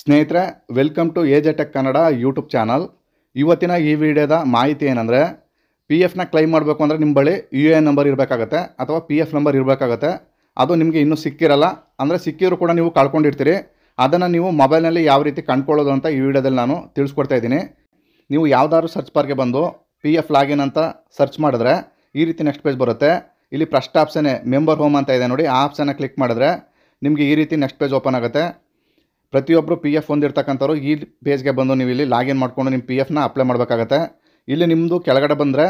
ಸ್ನೇಹಿತರೆ, welcome to AJ tech Kannada YouTube channel. ಇವತ್ತಿನ ಈ ವಿಡಿಯೋದ ಮಾಹಿತಿ ಏನಂದರೆ, ಪಿ ಎಫ್ನ ಕ್ಲೈಮ್ ಮಾಡಬೇಕು ಅಂದರೆ ನಿಮ್ಮ ಬಳಿ ಯು ಎ ಎನ್ ನಂಬರ್ ಇರಬೇಕಾಗತ್ತೆ ಅಥವಾ ಪಿ ಎಫ್ ನಂಬರ್ ಇರಬೇಕಾಗತ್ತೆ. ಅದು ನಿಮಗೆ ಇನ್ನೂ ಸಿಕ್ಕಿರಲ್ಲ, ಅಂದರೆ ಸಿಕ್ಕಿದ್ರು ಕೂಡ ನೀವು ಕಳ್ಕೊಂಡಿರ್ತೀರಿ. ಅದನ್ನು ನೀವು ಮೊಬೈಲ್ನಲ್ಲಿ ಯಾವ ರೀತಿ ಕಂಡುಕೊಳ್ಳೋದು ಅಂತ ಈ ವಿಡಿಯೋದಲ್ಲಿ ನಾನು ತಿಳಿಸ್ಕೊಡ್ತಾ ಇದ್ದೀನಿ. ನೀವು ಯಾವುದಾದ್ರು ಸರ್ಚ್ ಬಾರ್ಗೆ ಬಂದು ಪಿ ಎಫ್ ಲಾಗಿನ್ ಅಂತ ಸರ್ಚ್ ಮಾಡಿದ್ರೆ ಈ ರೀತಿ ನೆಕ್ಸ್ಟ್ ಪೇಜ್ ಬರುತ್ತೆ. ಇಲ್ಲಿ ಫಸ್ಟ್ ಆಪ್ಷನ್ನೇ ಮೆಂಬರ್ ಹೋಮ್ ಅಂತ ಇದೆ ನೋಡಿ, ಆ ಆಪ್ಷನ್ನ ಕ್ಲಿಕ್ ಮಾಡಿದ್ರೆ ನಿಮಗೆ ಈ ರೀತಿ ನೆಕ್ಸ್ಟ್ ಪೇಜ್ ಓಪನ್ ಆಗುತ್ತೆ. ಪ್ರತಿಯೊಬ್ಬರು ಪಿ ಎಫ್ ಹೊಂದಿರ್ತಕ್ಕಂಥವ್ರು ಈ ಪೇಜ್ಗೆ ಬಂದು ನೀವು ಇಲ್ಲಿ ಲಾಗಿನ್ ಮಾಡಿಕೊಂಡು ನಿಮ್ಮ ಪಿ ಎಫ್ನ ಅಪ್ಲೈ ಮಾಡಬೇಕಾಗತ್ತೆ. ಇಲ್ಲಿ ನಿಮ್ಮದು ಕೆಳಗಡೆ ಬಂದರೆ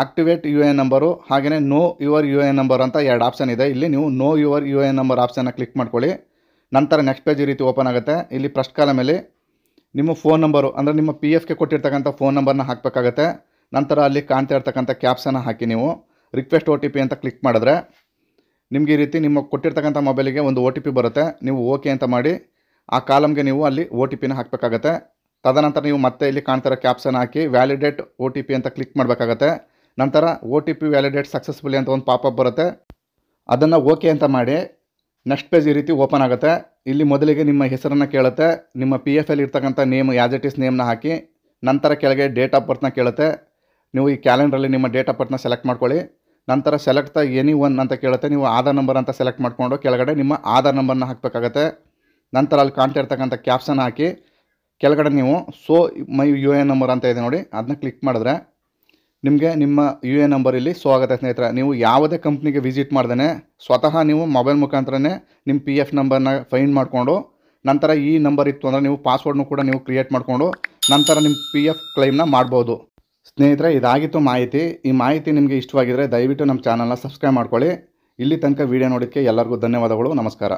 activate U A N number, ಹಾಗೆಯೇ know your U A N number ಅಂತ ಎರಡು ಆಪ್ಷನ್ ಇದೆ. ಇಲ್ಲಿ ನೀವು know your U A N number ಆಪ್ಷನ್ನ ಕ್ಲಿಕ್ ಮಾಡ್ಕೊಳ್ಳಿ. ನಂತರ ನೆಕ್ಸ್ಟ್ ಪೇಜ್ ಈ ರೀತಿ ಓಪನ್ ಆಗುತ್ತೆ. ಇಲ್ಲಿ ಫಸ್ಟ್ ಕಾಲಮಲ್ಲಿ ನಿಮ್ಮ ಫೋನ್ ನಂಬರು, ಅಂದರೆ ನಿಮ್ಮ ಪಿ ಎಫ್ಗೆ ಕೊಟ್ಟಿರ್ತಕ್ಕಂಥ ಫೋನ್ ನಂಬರ್ನ ಹಾಕಬೇಕಾಗತ್ತೆ. ನಂತರ ಅಲ್ಲಿ ಕಾಣ್ತಾ ಇರ್ತಕ್ಕಂಥ ಕ್ಯಾಪ್ಸನ್ನು ಹಾಕಿ ನೀವು ರಿಕ್ವೆಸ್ಟ್ OTP ಅಂತ ಕ್ಲಿಕ್ ಮಾಡಿದ್ರೆ ನಿಮಗೆ ಈ ರೀತಿ ನಿಮ್ಮ ಕೊಟ್ಟಿರ್ತಕ್ಕಂಥ ಮೊಬೈಲಿಗೆ ಒಂದು OTP ಬರುತ್ತೆ. ನೀವು ಓಕೆ ಅಂತ ಮಾಡಿ ಆ ಕಾಲಮ್ಗೆ ನೀವು ಅಲ್ಲಿ OTPನ ಹಾಕಬೇಕಾಗತ್ತೆ. ತದನಂತರ ನೀವು ಮತ್ತೆ ಇಲ್ಲಿ ಕಾಣ್ತಿರೋ ಕ್ಯಾಪ್ಸನ್ನು ಹಾಕಿ ವ್ಯಾಲಿಡೇಟ್ OTP ಅಂತ ಕ್ಲಿಕ್ ಮಾಡಬೇಕಾಗತ್ತೆ. ನಂತರ OTP ವ್ಯಾಲಿಡೇಟ್ ಸಕ್ಸಸ್ಫುಲಿ ಅಂತ ಒಂದು ಪಾಪಪ್ ಬರುತ್ತೆ, ಅದನ್ನು ಓಕೆ ಅಂತ ಮಾಡಿ ನೆಕ್ಸ್ಟ್ ಪೇಜ್ ಈ ರೀತಿ ಓಪನ್ ಆಗುತ್ತೆ. ಇಲ್ಲಿ ಮೊದಲಿಗೆ ನಿಮ್ಮ ಹೆಸರನ್ನು ಕೇಳುತ್ತೆ, ನಿಮ್ಮ ಪಿ ಎಫ್ ಅಲ್ಲಿ ಇರ್ತಕ್ಕಂಥ ನೇಮ್ ಆ್ಯಸ್ ಇಟ್ ಈಸ್ ನೇಮ್ನ ಹಾಕಿ, ನಂತರ ಕೆಳಗೆ ಡೇಟ್ ಆಫ್ ಬರ್ತ್ನ ಕೇಳುತ್ತೆ. ನೀವು ಈ ಕ್ಯಾಲೆಂಡ್ರಲ್ಲಿ ನಿಮ್ಮ ಡೇಟ್ ಆಫ್ ಬರ್ತ್ನ ಸೆಲೆಕ್ಟ್ ಮಾಡ್ಕೊಳ್ಳಿ. ನಂತರ ಸೆಲೆಕ್ಟ್ ದ ಎನಿ ಒನ್ ಅಂತ ಕೇಳುತ್ತೆ, ನೀವು ಆಧಾರ್ ನಂಬರ್ ಅಂತ ಸೆಲೆಕ್ಟ್ ಮಾಡಿಕೊಂಡು ಕೆಳಗಡೆ ನಿಮ್ಮ ಆಧಾರ್ ನಂಬರ್ನ ಹಾಕಬೇಕಾಗತ್ತೆ. ನಂತರ ಅಲ್ಲಿ ಕಾಣ್ತಾ ಇರ್ತಕ್ಕಂಥ ಕ್ಯಾಪ್ಸನ್ನು ಹಾಕಿ ಕೆಳಗಡೆ ನೀವು show my U A N number ಅಂತ ಇದೆ ನೋಡಿ, ಅದನ್ನ ಕ್ಲಿಕ್ ಮಾಡಿದ್ರೆ ನಿಮಗೆ ನಿಮ್ಮ ಯು ಎ ನಂಬರ್ ಇಲ್ಲಿ ಶೋ ಆಗುತ್ತೆ. ಸ್ನೇಹಿತರೆ, ನೀವು ಯಾವುದೇ ಕಂಪ್ನಿಗೆ ವಿಸಿಟ್ ಮಾಡ್ದೇ ಸ್ವತಃ ನೀವು ಮೊಬೈಲ್ ಮುಖಾಂತರನೇ ನಿಮ್ಮ ಪಿ ಎಫ್ ನಂಬರ್ನ ಫೈಂಡ್ ಮಾಡಿಕೊಂಡು, ನಂತರ ಈ ನಂಬರ್ ಇತ್ತು ಅಂದರೆ ನೀವು ಪಾಸ್ವರ್ಡ್ನು ಕೂಡ ನೀವು ಕ್ರಿಯೇಟ್ ಮಾಡಿಕೊಂಡು ನಂತರ ನಿಮ್ಮ ಪಿ ಎಫ್ ಕ್ಲೈಮ್ನ ಮಾಡ್ಬೋದು. ಸ್ನೇಹಿತರೆ, ಇದಾಗಿತ್ತು ಮಾಹಿತಿ. ಈ ಮಾಹಿತಿ ನಿಮಗೆ ಇಷ್ಟವಾಗಿದ್ದರೆ ದಯವಿಟ್ಟು ನಮ್ಮ ಚಾನಲ್ನ ಸಬ್ಸ್ಕ್ರೈಬ್ ಮಾಡ್ಕೊಳ್ಳಿ. ಇಲ್ಲಿ ತನಕ ವಿಡಿಯೋ ನೋಡೋಕ್ಕೆ ಎಲ್ಲರಿಗೂ ಧನ್ಯವಾದಗಳು. ನಮಸ್ಕಾರ.